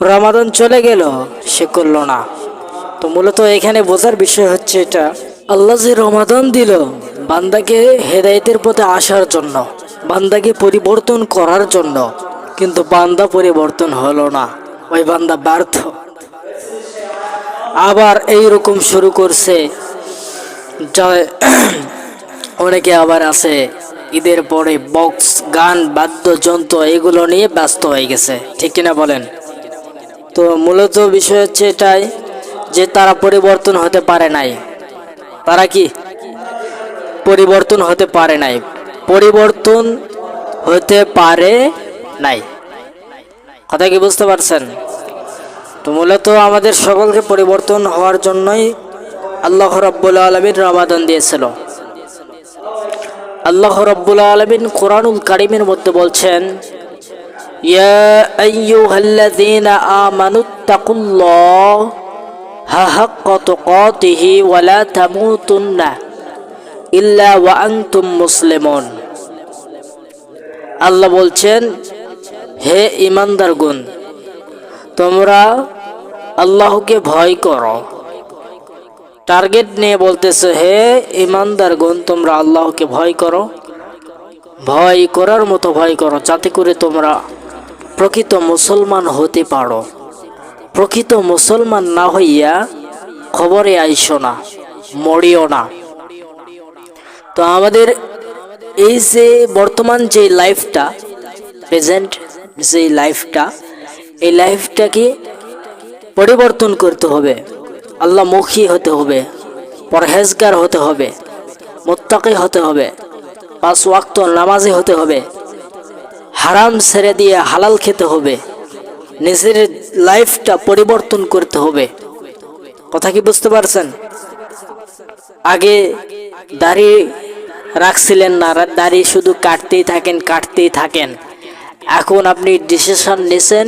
রমাদান চলে গেল, সে করলো না। তো মূলত এখানে বোঝার বিষয় হচ্ছে এটা, আল্লাহ যে রমাদান দিল বান্দাকে হেদায়েতের পথে আসার জন্য, বান্দাকে পরিবর্তন করার জন্য, কিন্তু বান্দা পরিবর্তন হলো না, ওই বান্দা ব্যর্থ। আবার এইরকম শুরু করছে, অনেকে আবার আছে ঈদের পরে বক্স, গান, বাদ্যযন্ত্র এগুলো নিয়ে ব্যস্ত হয়ে গেছে, ঠিক কিনা বলেন? তো মূলত বিষয় হচ্ছে এটাই যে তারা পরিবর্তন হতে পারে নাই। তারা কি পরিবর্তন হতে পারে নাই? পরিবর্তন হতে পারে নাই, কথা কি বুঝতে পারছেন? তো মূলত আমাদের সকলকে পরিবর্তন হওয়ার জন্যই আল্লাহ রাব্বুল আলামিন রমাদান দিয়েছিল। আল্লাহ রাব্বুল আলামিন কোরআনুল কারীমের মধ্যে বলছেন, ইয়া আইয়ুহাল্লাযীনা আমানুত্তাকুল্লাহা হাক্কা তুকাতিহি ওয়া লা তামুতুন্না ইল্লা ওয়া আনতুম মুসলিমুন। আল্লাহ বলছেন, হে ঈমানদারগণ, তোমরা আল্লাহকে ভয় করো। টার্গেট নিয়ে বলতেছে, হে ঈমানদারগণ, তোমরা আল্লাহকে ভয় করো, ভয় করার মতো ভয় করো, যাতে করে তোমরা প্রকৃত মুসলমান হতে পারো। প্রকৃত মুসলমান না হইয়া খবরে আইসো না, মরিও না। তো আমাদের এই যে বর্তমান যে লাইফটা, প্রেজেন্ট যে লাইফটা, এই লাইফটাকে পরিবর্তন করতে হবে। আল্লাহমুখী হতে হবে, পরহেজগার হতে হবে, মুত্তাকি হতে হবে, 5 ওয়াক্ত নামাজি হতে হবে, হারাম ছেড়ে দিয়ে হালাল খেতে হবে, নিজের লাইফটা পরিবর্তন করতে হবে। কথা কি বুঝতে পারছেন? আগে দাড়ি রাখছিলেন না, দাড়ি শুধু কাটতেই থাকেন। এখন আপনি ডিসিশন নিছেন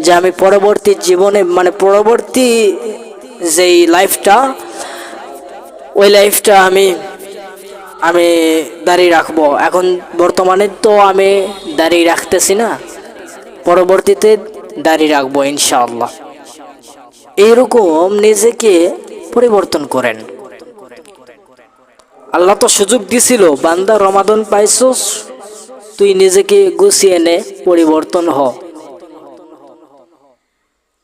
যে আমি পরবর্তী জীবনে, মানে পরবর্তী যেই লাইফটা, ওই লাইফটা আমি দাড়ি রাখবো। এখন বর্তমানে তো আমি দাড়ি রাখতেছি না, পরবর্তীতে দাড়ি রাখবো ইনশাআল্লাহ। এইরকম নিজেকে পরিবর্তন করেন। আল্লাহ তো সুযোগ দিছিল, বান্দা রমাদান পাইছস, তুই নিজেকে গুছিয়ে নে, পরিবর্তন হ।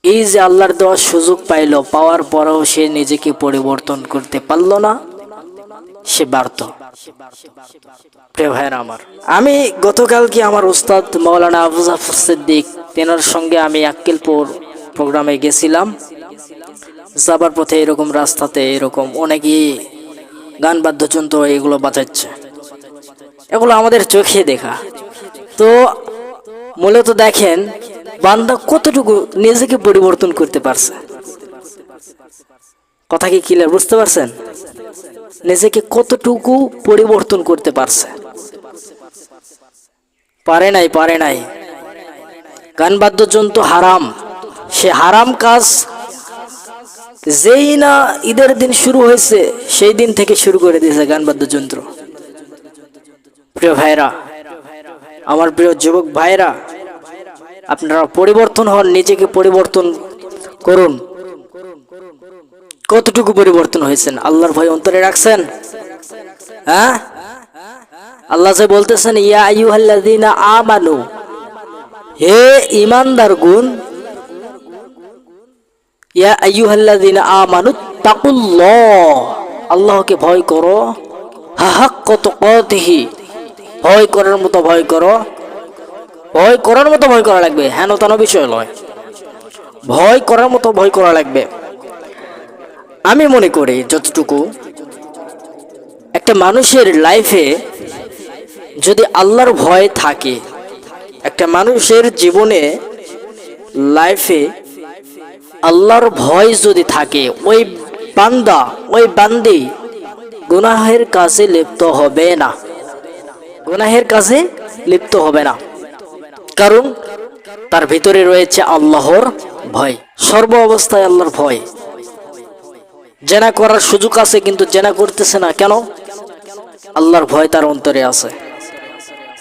এই যে আল্লাহর দেওয়ার সুযোগ পাইল, পাওয়ার পরেও সে নিজেকে পরিবর্তন করতে পারল না, সে ব্যর্থ। প্রিয় ভাইরা আমার, আমি গতকালকে আমার উস্তাদ মাওলানা আবু জাফর সিদ্দিক, তেনার সঙ্গে আমি আক্কেলপুর প্রোগ্রামে গেছিলাম। যাবার পথে এরকম রাস্তাতে এরকম অনেকেই গান, বাদ্যযন্ত্র এগুলো বাজাচ্ছে, এগুলো আমাদের চোখে দেখা। তো মূলত দেখেন বান্দা কতটুকু নিজেকে পরিবর্তন করতে পারছে। কথা কি ক্লিয়ার বুঝতে পারছেন? নিজেকে কতটুকু পরিবর্তন করতে পারছে? পারে নাই। গান, বাদ্যযন্ত্র হারাম, সে হারাম কাজ যেই না ঈদের দিন শুরু হয়েছে সেই দিন থেকে শুরু করে দিয়েছে গান, বাদ্যযন্ত্র। প্রিয় ভাইরা, আমার প্রিয় যুবক ভাইরা, আপনারা পরিবর্তন হন, নিজেকে পরিবর্তন করুন। কতটুকু পরিবর্তন হয়েছেন? আল্লাহর ভয় অন্তরে রাখছেন? হ্যাঁ, আল্লাহ যে বলতেছেন, ইয়া আইয়ুহাল্লাযীনা আমানু, হে ঈমানদারগণ, ইয়া আইয়ুহাল্লাযীনা আমানুত্তাকুল্লাহ, আল্লাহকে ভয় করো, হাক্কা তুকাতিহি, ভয় করার মতো ভয় করো। ভয় করার মতো ভয় করা লাগবে, হেন তেন বিষয় নয়, ভয় করার মতো ভয় করা লাগবে। আমি মনে করি যতটুকু একটা মানুষের লাইফে যদি আল্লাহর ভয় থাকে, একটা মানুষের জীবনে লাইফে আল্লাহর ভয় যদি থাকে, ওই বান্দা, ওই বান্দি গুনাহের কাজে লিপ্ত হবে না, গুনাহের কাজে লিপ্ত হবে না। কারণ তার ভিতরে রয়েছে আল্লাহর ভয়, সর্ব অবস্থায় আল্লাহর ভয়। জেনা করার সুযোগ আছে কিন্তু জেনা করতেছে না কেন? আল্লাহর ভয় তার অন্তরে আছে।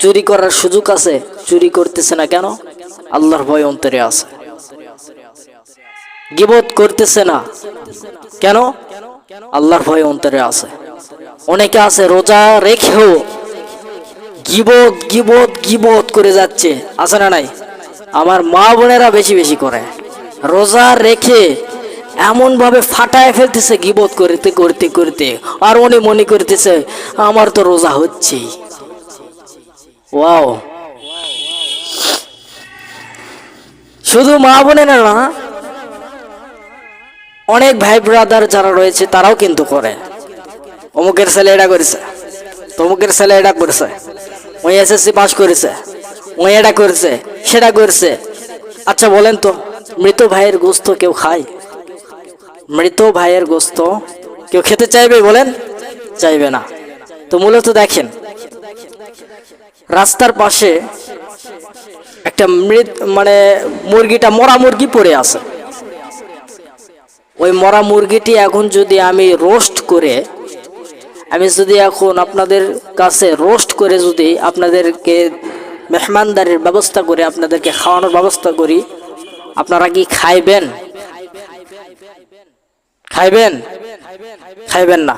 চুরি করার সুযোগ আছে, চুরি করতেছে না কেন? আল্লাহর ভয় অন্তরে আছে। গীবত করতেছে না কেন? আল্লাহর ভয় অন্তরে আছে। অনেকে আছে রোজা রেখেও গীবত গীবত গীবত করে যাচ্ছে, আছে না নাই? আমার মা বোনেরা বেশি বেশি করে রোজা রেখে এমন ভাবে ফাটায় ফেলতেছে গীবত করতে করতে করতে, আর উনি মনে করতেছে আমার তো রোজা হচ্ছেই। ওয়াও, শুধু মা বোনেরা না, অনেক ভাই ব্রাদার যারা রয়েছে তারাও কিন্তু করে। অমুকের ছেলে এটা করেছে, তমুকের ছেলে এটা করেছে, ওই এসএসসি পাস করেছে, ওই এটা করেছে, সেটা করেছে। আচ্ছা বলেন তো, মৃত ভাইয়ের গোস্ত কেউ খায়? মৃত ভাইয়ের গোস্ত কেউ খেতে চাইবে? বলেন, চাইবে না। তো মূলত দেখেন, রাস্তার পাশে একটা মুরগিটা, মরা মুরগি পড়ে আছে। ওই মরা মুরগিটি এখন যদি আমি রোস্ট করে, এখন আপনাদের কাছে রোস্ট করে যদি আপনাদেরকে মেহমানদারির ব্যবস্থা করে আপনাদেরকে খাওয়ানোর ব্যবস্থা করি, আপনারা কি খাইবেন? খাইবেন? খাইবেন না।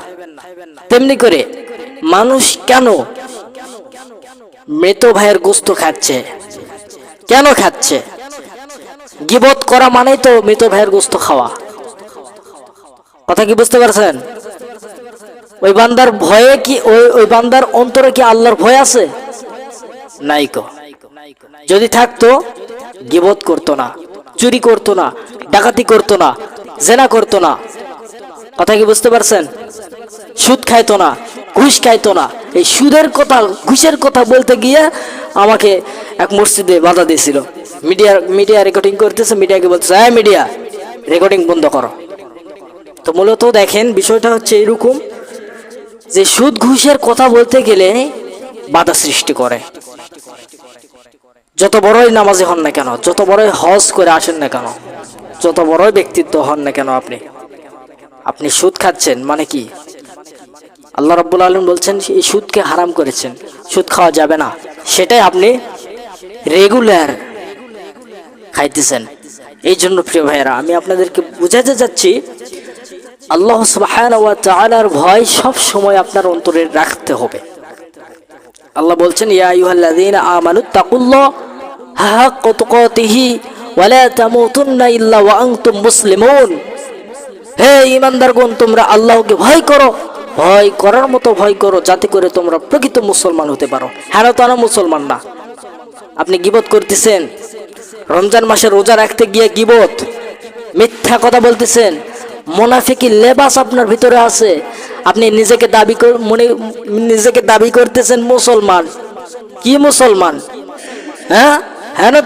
তেমনি করে মানুষ কেন মৃত ভাইয়ের গোস্ত খাচ্ছে? কেন খাচ্ছে? গীবত করা মানেই তো মৃত ভাইয়ের গোস্ত খাওয়া। কথা কি বুঝতে পারছেন? ওই বান্দার ভয়ে কি, ওই বান্দার অন্তরে কি আল্লাহর ভয় আছে? নাই কো। যদি থাকতো গীবত করতো না, চুরি করতো না, ডাকাতি করতো না, জেনা করতো না। কথা কি বুঝতে পারছেন? সুদ খাইতো না, ঘুষ খাইতো না। এই সুদের কথা, ঘুষের কথা বলতে গিয়ে আমাকে এক মসজিদে বাধা দিয়েছিল। মিডিয়া রেকর্ডিং করতেছে, মিডিয়াকে বলতেছে, হ্যাঁ মিডিয়া রেকর্ডিং বন্ধ করো। তো মূলত দেখেন, বিষয়টা হচ্ছে এরকম যে সুদ ঘুষের কথা বলতে গেলে বাধা সৃষ্টি করে। যত বড়ই নামাজি হন না কেন, যত বড়ই হজ করে আসেন না কেন, যত বড়ই ব্যক্তিত্ব হন না কেন, আপনি সুদ খাচ্ছেন মানে কি? আল্লাহ রাব্বুল আলামিন বলছেন এই সুদকে হারাম করেছেন, সুদ খাওয়া যাবে না। সেটাই আপনি রেগুলার খাইতেছেন। এই জন্য প্রিয় ভাইয়েরা, আমি আপনাদেরকে বুঝাতে যাচ্ছি, আল্লাহ সুবহানাহু ওয়া তাআলার ভয় সব সময় আপনার অন্তরে রাখতে হবে। আল্লাহ বলছেন, ইয়া আইয়ুহাল্লাযীনা আমানুত্তাকুল্লাহ হাক্কা তুকাতিহি ওয়া লা তামুতুন্না ইল্লা ওয়া আনতুম মুসলিমুন। হে ঈমানদারগণ, তোমরা আল্লাহকে ভয় করো, ভয় করার মতো ভয় করো, যাতে করে তোমরা প্রকৃত মুসলমান হতে পারো। হ্যাঁ, তারা মুসলমান না। আপনি গীবত করতেছেন, রমজান মাসে রোজা রাখতে গিয়ে গীবত, মিথ্যা কথা বলতেছেন, মুনাফিকি লেবাস আপনার ভিতরে আছে। আপনি নিজেকে দাবি করতেছেন মুসলমান। কি মুসলমান? হ্যাঁ,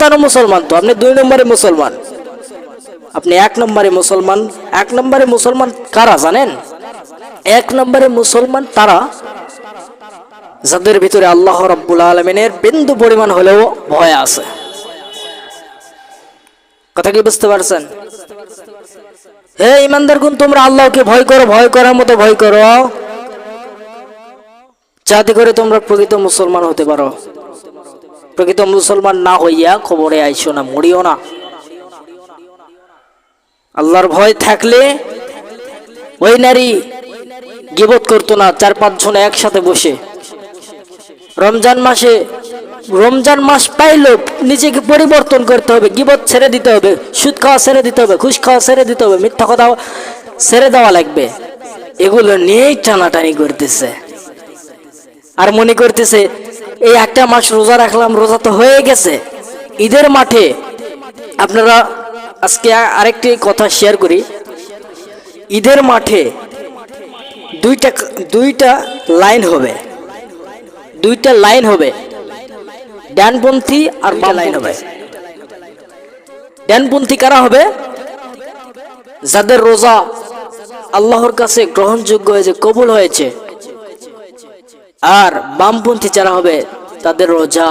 তারা মুসলমান তো আপনি 2 নম্বরে মুসলমান। আপনি 1 নম্বরে মুসলমান। 1 নম্বরে মুসলমান কারা জানেন? 1 নম্বরে মুসলমান তারা যাদের ভিতরে আল্লাহ রাব্বুল আলামিনের বিন্দু পরিমাণ হলেও ভয় আছে। কথা কি বুঝতে পারছেন? হে ঈমানদারগণ, তোমরা আল্লাহকে ভয় করো, ভয় করার মতো ভয় করো, যাতে করে তোমরা প্রকৃত মুসলমান হতে পারো। প্রকৃত মুসলমান না হইয়া খবরে আইসো না, মরিও না। আল্লাহর ভয় থাকলে ওই নারী গীবত করতো না 4-5 জন একসাথে বসে। রমজান মাস পাইলো, নিজেকে পরিবর্তন করতে হবে, গীবত ছেড়ে দিতে হবে, সুদ খাওয়া ছেড়ে দিতে হবে, ঘুষ খাওয়া ছেড়ে দিতে হবে, মিথ্যা কথা ছেড়ে দেওয়া লাগবে। এগুলো নিয়েই টানাটানি করতেছে, আর মনে করতেছে এই 1 মাস রোজা রাখলাম, রোজা তো হয়ে গেছে। ঈদের মাঠে আপনারা, আজকে আরেকটি কথা শেয়ার করি, ঈদের মাঠে দুইটা লাইন হবে, ডানপন্থী আর বাম লাইন হবে। ডানপন্থী কারা হবে? যাদের রোজা আল্লাহর কাছে গ্রহণযোগ্য হয়েছে, কবুল হয়েছে। আর বামপন্থী যারা হবে তাদের রোজা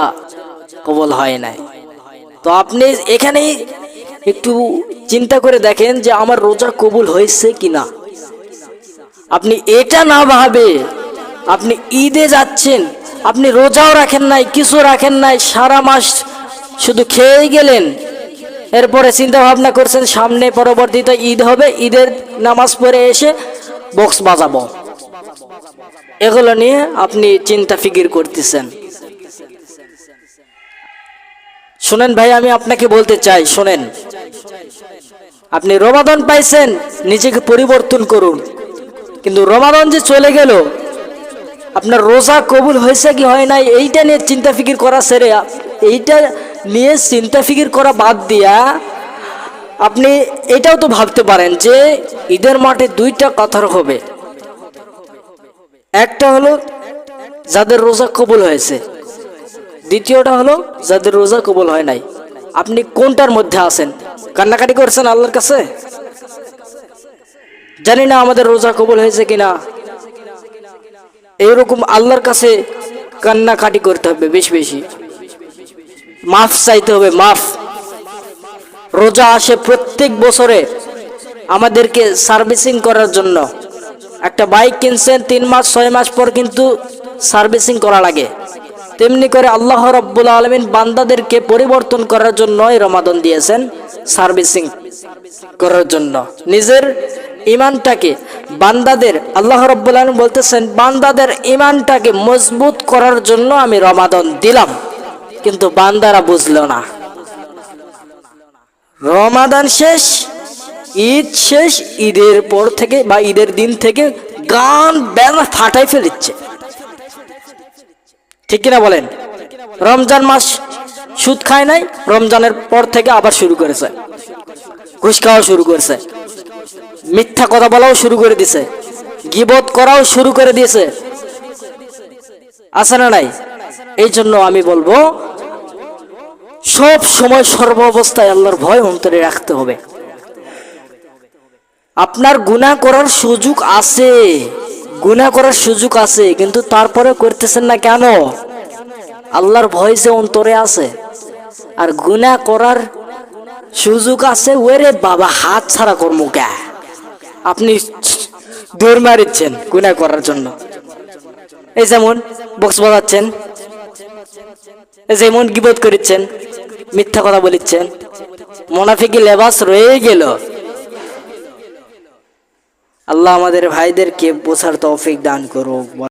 কবুল হয় নাই। তো আপনি এখানেই একটু চিন্তা করে দেখেন যে আমার রোজা কবুল হয়েছে কিনা। আপনি এটা না ভাবে আপনি ঈদে যাচ্ছেন, আপনি রোজাও রাখেন নাই, কিছু রাখেন নাই, সারা মাস শুধু খেয়ে গেলেন, এরপরে চিন্তা ভাবনা করছেন সামনে পরবর্তীতে ঈদ হবে, ঈদের নামাজ পড়ে এসে বক্স বাজাবো, এগুলো নিয়ে আপনি চিন্তা ফিকির করতেছেন। শুনেন ভাই, আমি আপনাকে বলতে চাই, শুনেন, আপনি রমাদান পাইছেন, নিজেকে পরিবর্তন করুন। কিন্তু রমাদান যে চলে গেল, আপনার রোজা কবুল হয়েছে কি হয় নাই এইটা নিয়ে চিন্তা ফিকির করা ছেড়ে, এইটা নিয়ে চিন্তা ফিকির করা বাদ দিয়া আপনি এটাও তো ভাবতে পারেন যে ঈদের মাঠে দুইটা কাতার হবে, একটা হলো যাদের রোজা কবুল হয়েছে, দ্বিতীয়টা হলো যাদের রোজা কবুল হয় নাই। আপনি কোনটার মধ্যে আছেন? কান্নাকাটি করছেন আল্লাহর কাছে, জানি না আমাদের রোজা কবুল হয়েছে কিনা, এইরকম আল্লাহর কাছে কান্নাকাটি করতে হবে, বেশি বেশি মাফ চাইতে হবে, মাফ। রোজা আসে প্রত্যেক বছরে আমাদেরকে সার্ভিসিং করার জন্য। একটা বাইক কিনছেন 3 মাস 6 মাস পর কিন্তু সার্ভিসিং করা লাগে। তেমনি করে আল্লাহ রাব্বুল আলামিন বান্দাদেরকে পরিবর্তন করার জন্যই রমাদান দিয়েছেন, সার্ভিসিং করার জন্য। নিজের ইমানটাকে বান্দাদের, আল্লাহ রাব্বুল আলামিন বলতেছেন বান্দাদের ইমানটাকে মজবুত করার জন্য আমি রমাদান দিলাম, কিন্তু বান্দারা বুঝলো না। রমাদান শেষ, ঈদ শেষ, ঈদের পর থেকে বা ঈদের দিন থেকে গান বাজনা ফাটাই ফেলিচ্ছে, ঠিক কিনা বলেন? রমজান মাস সুদ খায় নাই, রমজানের পর থেকে আবার শুরু করেছে, ঘুষ খাওয়া শুরু করেছে, মিথ্যা কথা বলাও শুরু করে দিছে, গীবত করাও শুরু করে দিয়েছে, আছে না নাই? এই জন্য আমি বলবো সব সময় সর্ব অবস্থায় আল্লাহর ভয় অন্তরে রাখতে হবে। আপনার গুনাহ করার সুযোগ আছে, গুনাহ করার সুযোগ আছে, কিন্তু তারপরে করতেছেন না কেন? আল্লাহর ভয় যে অন্তরে আছে। আর গুনাহ করার সুযোগ আছে, ওরে বাবা হাত ছাড়া কর্ম কে, আপনি দৌড় মারিচ্ছেন গুনাহ করার জন্য। এই যেমন বক্স বাজাচ্ছেন, যেমন গীবত করিচ্ছেন, মিথ্যা কথা বলিচ্ছেন, মুনাফিকি লেবাস রয়ে গেল। আল্লাহ আমাদের ভাইদেরকে বোঝার তৌফিক দান করুক।